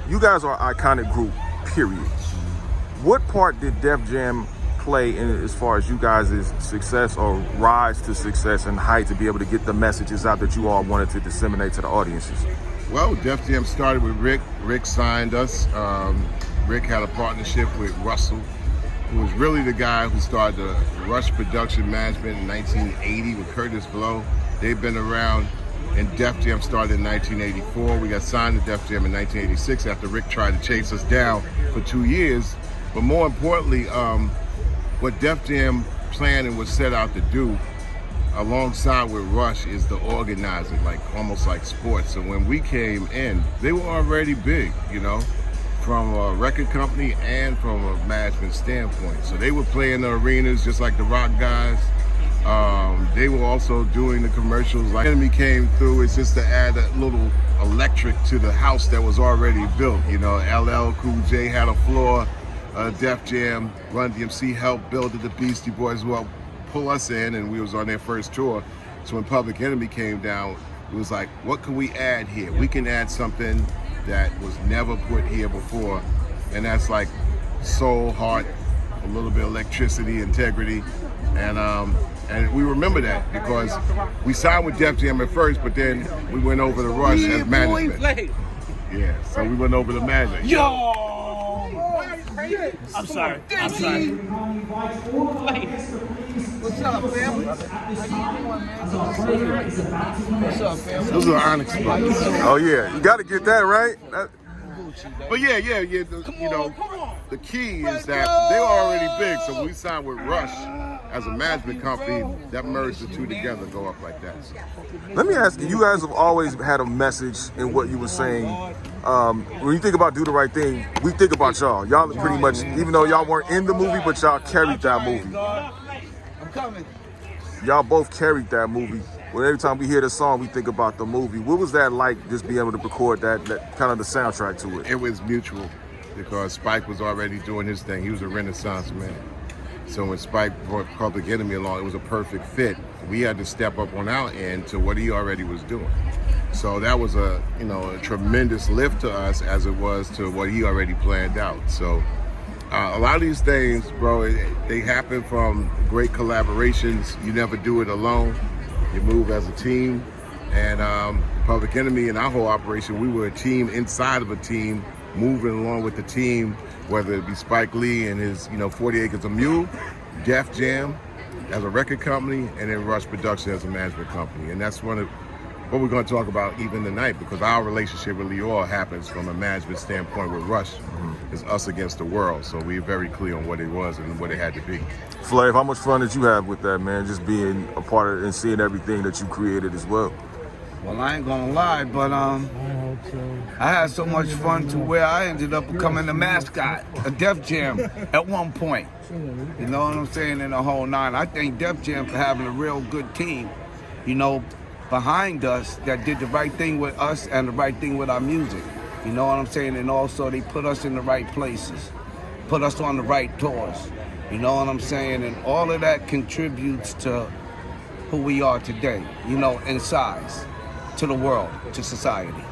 you guys are an iconic group, period. What part did Def Jam play in as far as you guys' success or rise to success and height to be able to get the messages out that you all wanted to disseminate to the audiences? Well, Def Jam started with Rick. Rick signed us. Rick had a partnership with Russell, who was really the guy who started the Rush Production Management in 1980 with Curtis Blow. They've been around, and Def Jam started in 1984. We got signed to Def Jam in 1986 after Rick tried to chase us down for 2 years. But more importantly, what Def Jam planned and was set out to do alongside with Rush is the organizing, like almost like sports. So when we came in, they were already big, you know, from a record company and from a management standpoint. So they would play in the arenas just like the rock guys. They were also doing the commercials. Like Enemey came through, it's just to add a little electric to the house that was already built. You know, LL Cool J had a floor. Def Jam, Run DMC helped build it. The Beastie Boys will pull us in, and we was on their first tour. So when Public Enemey came down, it was like, what can we add here? We can add something that was never put here before, and that's like soul, heart, a little bit of electricity, integrity, and we remember that because we signed with Def Jam at first, but then we went over to Rush as management. Yeah, so we went over to management. Yo! I'm sorry. What's up, family? What's up, family? Those are Onyx spots. Oh yeah, you got to get that right. But yeah. The key is that they were already big, so when we signed with Rush as a management company, that merged the two together, go up like that. So. Let me ask you, you guys have always had a message in what you were saying. When you think about Do the Right Thing, we think about y'all. Y'all pretty much, even though y'all weren't in the movie, but y'all carried that movie. I'm coming. Y'all both carried that movie. Well, every time we hear the song, we think about the movie. What was that like, just being able to record that kind of the soundtrack to it? It was mutual because Spike was already doing his thing. He was a Renaissance man. So when Spike brought Public Enemey along, it was a perfect fit. We had to step up on our end to what he already was doing. So that was a tremendous lift to us as it was to what he already planned out. So a lot of these things, bro, they happen from great collaborations. You never do it alone. You move as a team. And Public Enemey and our whole operation, we were a team inside of a team, moving along with the team, whether it be Spike Lee and his 40 Acres of Mule, Def Jam as a record company, and then Rush Production as a management company. And that's what we're going to talk about even tonight, because our relationship with Lyor happens from a management standpoint with Rush. It's us against the world. So we're very clear on what it was and what it had to be. Flav, how much fun did you have with that, man? Just being a part of it and seeing everything that you created as well. Well, I ain't gonna lie, but I had so much fun to where I ended up becoming the mascot of Def Jam at one point. You know what I'm saying? In the whole nine. I thank Def Jam for having a real good team, behind us that did the right thing with us and the right thing with our music. You know what I'm saying? And also they put us in the right places, put us on the right tours. You know what I'm saying? And all of that contributes to who we are today, in size, to the world, to society.